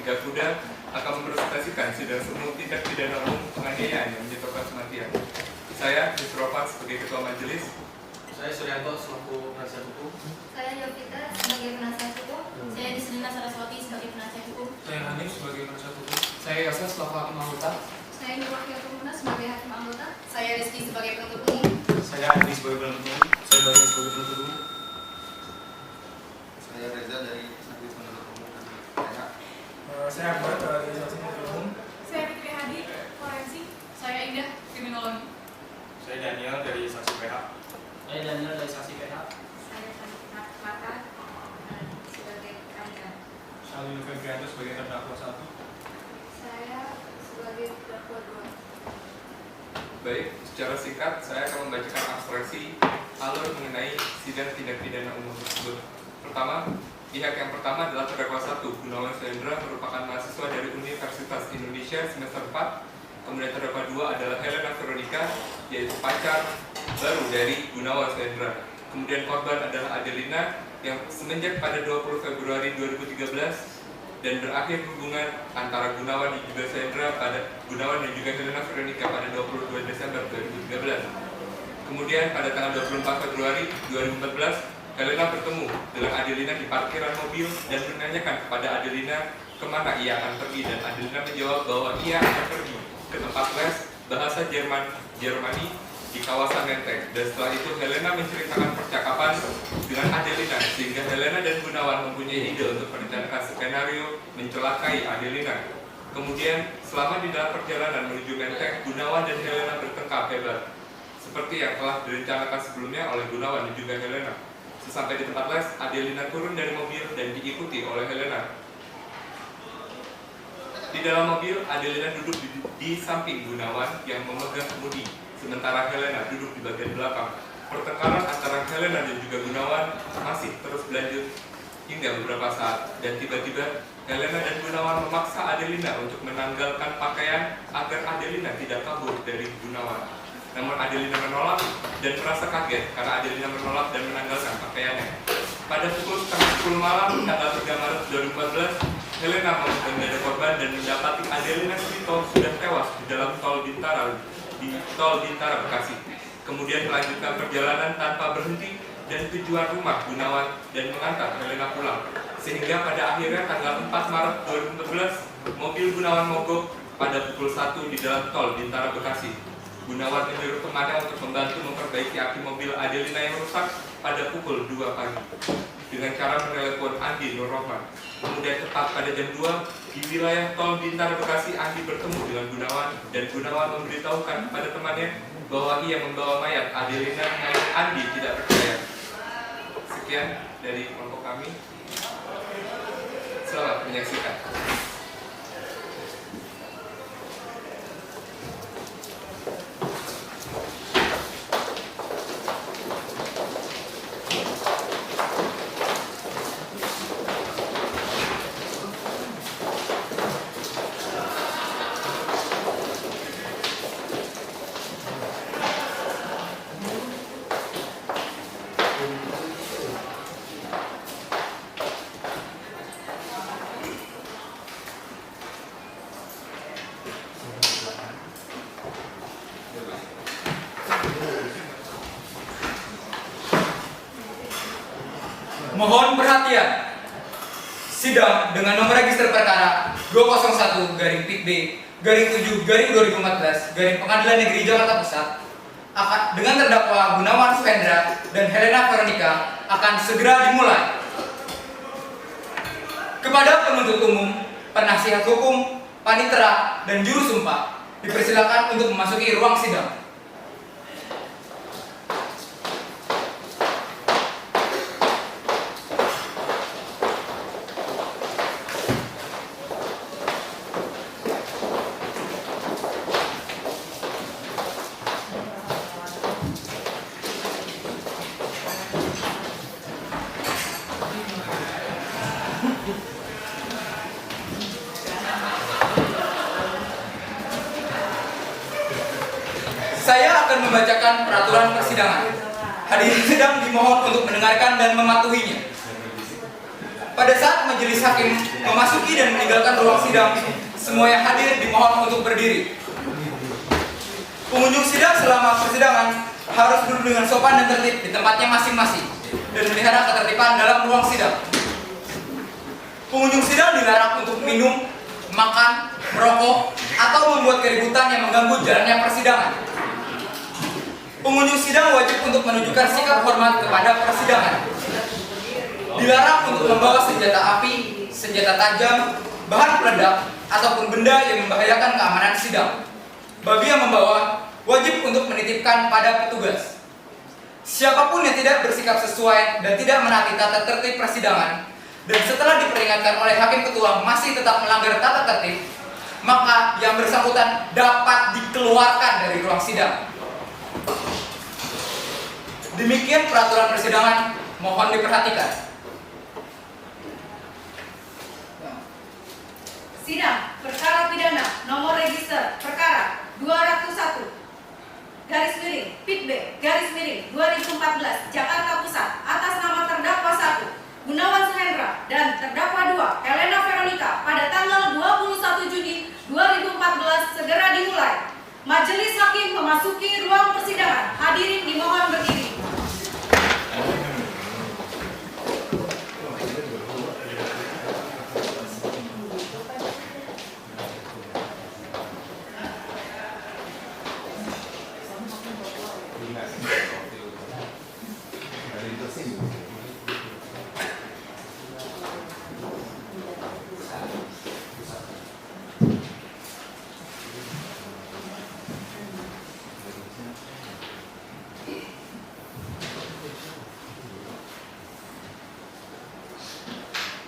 Gakuda akan mempresentasikan sidang semua tindak pidana umum penganiayaan yang menjatuhkan kematian. Saya, Yusropan sebagai Ketua Majelis. Saya Suryanto selaku penasihat hukum. Saya Yovita sebagai penasihat hukum. Saya Disnina Saraswati sebagai penasihat hukum. Saya Hanif sebagai penasihat hukum. Saya Yasa selaku hakim anggota. Saya Nurwahya Pemuna sebagai hakim anggota. Saya Rizky sebagai penuntut umum. Saya Andi sebagai penuntut umum. Saya Daniel sebagai penuntut umum. Saya Reza dari Saksi Penuntut Umum. Saya Akbar dari Saksi Penuntut Umum. Saya Fitri Hadi, forensik. Saya Indah, kriminologi. Saya Daniel dari saksi PH. Saya Daniel dari Saksi PH. Saya Mata sebagai kandidat. Salil Febrianto sebagai terdakwa 1. Saya sebagai terdakwa 2. Baik, secara singkat saya akan membacakan abstraksi alur mengenai sidang tindak pidana umum tersebut. Pertama, pihak yang pertama adalah terdakwa 1, Gunawan Suhendra, merupakan mahasiswa dari Universitas Indonesia semester 4. Kemudian terdakwa 2 adalah Helena Veronica, yaitu pacar baru dari Gunawan Suhendra. Kemudian korban adalah Adelina yang semenjak pada 20 Februari 2013 dan berakhir hubungan antara Gunawan dan juga Suhendra pada Gunawan dan juga Helena Veronica pada 22 Desember 2013. Kemudian pada tanggal 24 Februari 2014, Helena bertemu dengan Adelina di parkiran mobil dan menanyakan kepada Adelina kemana ia akan pergi, dan Adelina menjawab bahwa ia akan pergi ke tempat les bahasa Jermani di kawasan Menteng. Dan setelah itu Helena menceritakan percakapan dengan Adelina sehingga Helena dan Gunawan mempunyai ide untuk merencanakan skenario mencelakai Adelina. Kemudian selama di dalam perjalanan menuju Menteng, Gunawan dan Helena bertengkar hebat seperti yang telah direncanakan sebelumnya oleh Gunawan dan juga Helena. Sesampai di tempat les, Adelina turun dari mobil dan diikuti oleh Helena. Di dalam mobil, Adelina duduk di samping Gunawan yang memegang kemudi, sementara Helena duduk di bagian belakang. Pertengkaran antara Helena dan juga Gunawan masih terus berlanjut hingga beberapa saat, dan tiba-tiba Helena dan Gunawan memaksa Adelina untuk menanggalkan pakaian agar Adelina tidak kabur dari Gunawan. Namun Adelina menolak dan merasa kaget karena Adelina menolak dan menanggalkan pakaiannya. Pada pukul setengah 10 malam tanggal 3 Maret 2014, Helena memegang dada korban dan mendapati Adelina Srito sudah tewas di dalam tol Bintara Bekasi. Kemudian melanjutkan perjalanan tanpa berhenti dan tujuan rumah Gunawan dan mengantar Helena pulang. Sehingga pada akhirnya tanggal 4 Maret 2014, mobil Gunawan mogok pada pukul 1 di dalam tol Bintara Bekasi. Gunawan menyuruh temannya untuk membantu memperbaiki aki mobil Adelina yang rusak pada pukul 2 pagi dengan cara menelepon Andi Nurrohman. Kemudian tepat pada jam 2 di wilayah tol Bintara Bekasi, Andi bertemu dengan Gunawan dan Gunawan memberitahukan kepada temannya bahwa ia membawa mayat Adelina, namun Andi tidak percaya. Sekian dari kelompok kami. Selamat menyaksikan. Mohon perhatian. Sidang dengan nomor register perkara 201-PIB-7-2014 Pengadilan Negeri Jakarta Pusat dengan terdakwa Gunawan Suhendra dan Helena Veronica akan segera dimulai. Kepada penuntut umum, penasihat hukum, panitera, dan juru sumpah dipersilakan untuk memasuki ruang sidang. Saya akan membacakan peraturan persidangan. Hadirin sidang dimohon untuk mendengarkan dan mematuhinya. Pada saat majelis hakim memasuki dan meninggalkan ruang sidang, semua yang hadir dimohon untuk berdiri. Pengunjung sidang selama persidangan harus duduk dengan sopan dan tertib di tempatnya masing-masing dan melihara ketertiban dalam ruang sidang. Pengunjung sidang dilarang untuk minum, makan, merokok, atau membuat keributan yang mengganggu jalannya persidangan. Pengunjung sidang wajib untuk menunjukkan sikap hormat kepada persidangan. Dilarang untuk membawa senjata api, senjata tajam, bahan peledak, ataupun benda yang membahayakan keamanan sidang. Bagi yang membawa, wajib untuk menitipkan pada petugas. Siapapun yang tidak bersikap sesuai dan tidak menaati tata tertib persidangan, dan setelah diperingatkan oleh hakim ketua masih tetap melanggar tata tertib, maka yang bersangkutan dapat dikeluarkan dari ruang sidang. Demikian peraturan persidangan, mohon diperhatikan. Sidang perkara pidana nomor register perkara 201 garis miring Pit B garis miring 2014 Jakarta Pusat atas nama terdakwa 1 Gunawan Suhendra dan terdakwa 2 Helena Veronica pada tanggal 21 Juni 2014 segera dimulai. Majelis hakim memasuki ruang persidangan. Hadirin dimohon berdiri.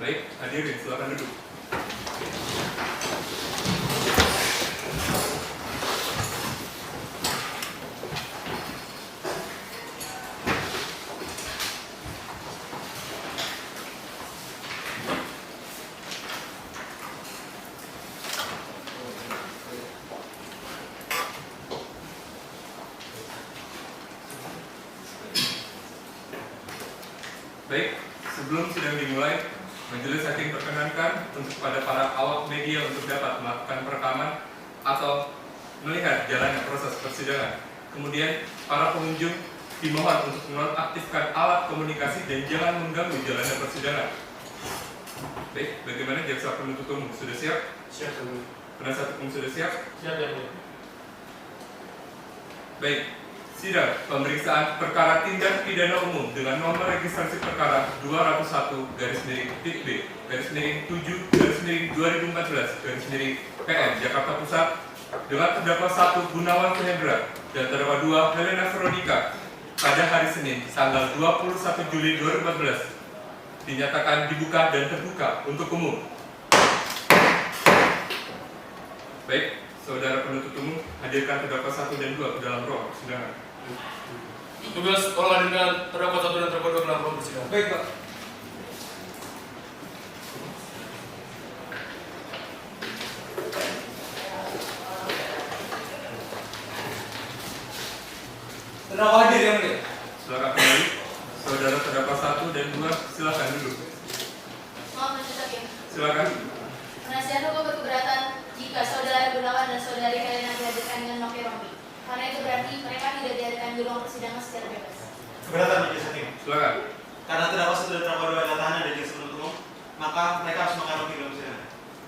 Baik, hadirin silakan duduk. Baik, sebelum sidang dimulai, majelis hakim perkenankan untuk pada para awak media untuk dapat melakukan perekaman atau melihat jalannya proses persidangan. Kemudian, para pengunjung dimohon untuk menonaktifkan alat komunikasi dan jangan mengganggu jalannya persidangan. Baik, bagaimana jaksa penuntut umum? Sudah siap? Siap, Tuan. Penasihat hukum sudah siap? Siap, ya, Bu. Baik. Sidang pemeriksaan perkara tindak pidana umum dengan nomor registrasi perkara 201 garis miring Pit B garis miring 7 garis miring 2014 garis miring PM Jakarta Pusat dengan terdakwa 1 Gunawan Suhendra dan terdakwa 2 Helena Veronica pada hari Senin tanggal 21 Juli 2014 dinyatakan dibuka dan terbuka untuk umum. Baik, saudara penuntut umum, hadirkan terdakwa 1 dan 2 ke dalam ruang persidangan. Tugas tolong hadirkan terdakwa 1 dan terdakwa 2 ke dalam ruang persidangan. Baik, Pak. Terdakwa hadir yang mulia. Silakan kembali. Saudara terdakwa 1 dan 2, silakan duduk. Mohon majelis hakim. Silakan. Penasihat hukum berkeberatan jika saudara Gunawan dan saudari Helena dihadirkan dengan pakai rompi. Karena itu berarti mereka tidak dihadirkan di ruang persidangan secara bebas. Keberatan majelis hakim. Silakan. Karena terdakwa 1 dan terdakwa 2 adalah tahanan dari jaksa penuntut umum, maka mereka harus makan roti dalam persidangan.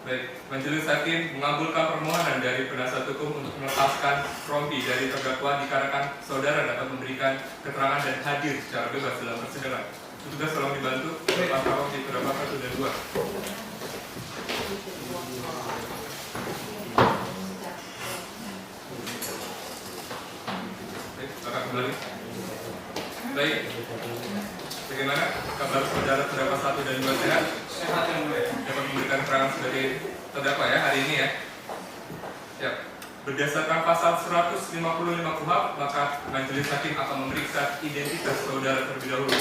Baik, majelis hakim mengabulkan permohonan dari penasihat hukum untuk melepaskan rompi dari terdakwa dikarenakan saudara dapat memberikan keterangan dan hadir secara bebas dalam persidangan. Petugas tolong dibantu melepaskan rompi terdakwa 1 dan 2. Baik, silakan kembali. Baik, bagaimana kabar saudara terdakwa 1 dan 2 sehat? Sehat yang mulia. Dapat memberikan keterangan sebagai terdakwa ya hari ini ya. Siap. Berdasarkan pasal 155 KUHP, maka majelis hakim akan memeriksa identitas saudara terlebih dahulu.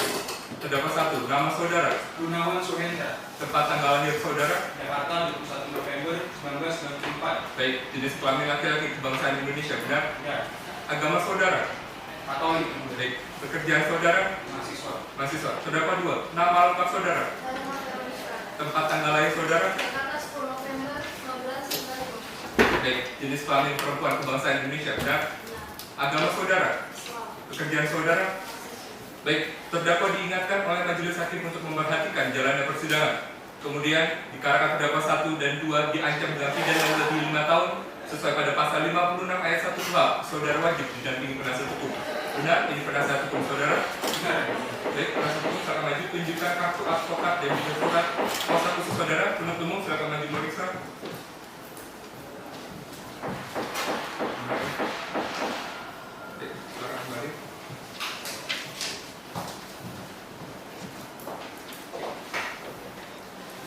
Terdakwa 1, nama saudara, Gunawan Suhendra, tempat tanggal lahir saudara, Jakarta 21 November 1994. baik jenis kelamin laki-laki kebangsaan Indonesia, benar? Ya, Agama saudara, Katolik yang mulia. baik. Pekerjaan saudara, Mahasiswa. mahasiswa. Terdakwa 2, nama lengkap saudara, Helena Veronica Tempat tanggal lahir saudara? Jakarta 10 November 1995. Baik. Jenis kelamin perempuan kebangsaan Indonesia, benar? Agama saudara? Pekerjaan saudara? Baik. Terdakwa diingatkan oleh majelis hakim untuk memperhatikan jalannya persidangan. Kemudian dikarenakan terdakwa 1 dan 2 diancam dengan pidana lebih 5 tahun sesuai pada pasal 56 ayat 1 KUHP, saudara wajib didampingi penasihat hukum. Benar? Ini penasihat hukum saudara? Benar. Baik, penasihat hukum silakan maju tunjukkan kartu advokat dan juga surat kuasa khusus saudara. Penuntut umum silakan maju memeriksa. Baik, silakan kembali.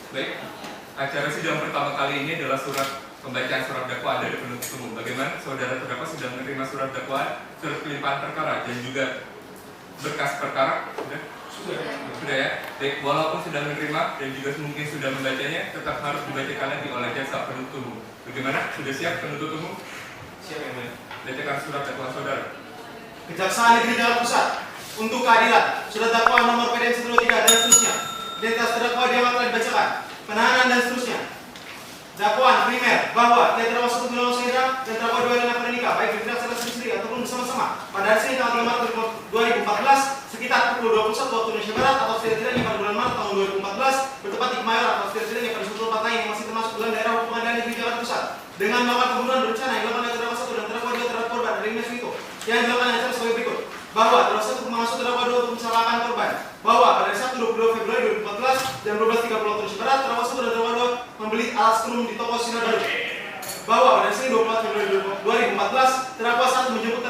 Baik, acara sidang pertama kali ini adalah pembacaan surat dakwaan dari penuntut umum. Bagaimana saudara terdakwa sudah menerima surat dakwaan, surat pelimpahan perkara dan juga berkas perkara? Sudah ya. Baik, walaupun sudah menerima dan juga mungkin sudah membacanya, tetap harus dibacakan lagi oleh jaksa penuntut umum. Bagaimana? Sudah siap penuntut umum? Siap yang mulia. Bacakan surat dakwaan saudara. Kejaksaan Negeri Jakarta Pusat untuk keadilan, surat dakwaan nomor PDN 123 dan seterusnya. Identitas terdakwa diamat telah dibacakan, penahanan dan seterusnya. Dakwaan primer bahwa dia terdakwa 1 Gunawan Sahidra dan terdakwa 2 Helena Pradika baik bertindak secara sendiri ataupun bersama-sama pada hari Senin tanggal 3 Maret 2014 sekitar pukul 21 waktu Indonesia Barat atau setidak-tidaknya pada bulan Maret tahun 2014 bertempat di Kemayoran atau setidak-tidaknya pada suatu tempat lain yang masih termasuk dalam daerah hukum pengadilan negeri Jakarta Pusat dengan melakukan pembunuhan berencana yang dilakukan oleh terdakwa 1 dan terdakwa 2 terhadap korban dari Ines Wito yang dilakukan dengan cara sebagai berikut. Bahwa terdakwa 1 mengamasuk terdakwa 2 untuk mencelakaan korban. Bahwa pada Sabtu 22 Februari 2014 jam 12.30 waktu Indonesia Barat terdakwa 1 dan terdakwa 2 membeli alat serum di toko Sinar Baru. Bahwa pada Senin 24 Februari 2014 terdakwa 1 menjemput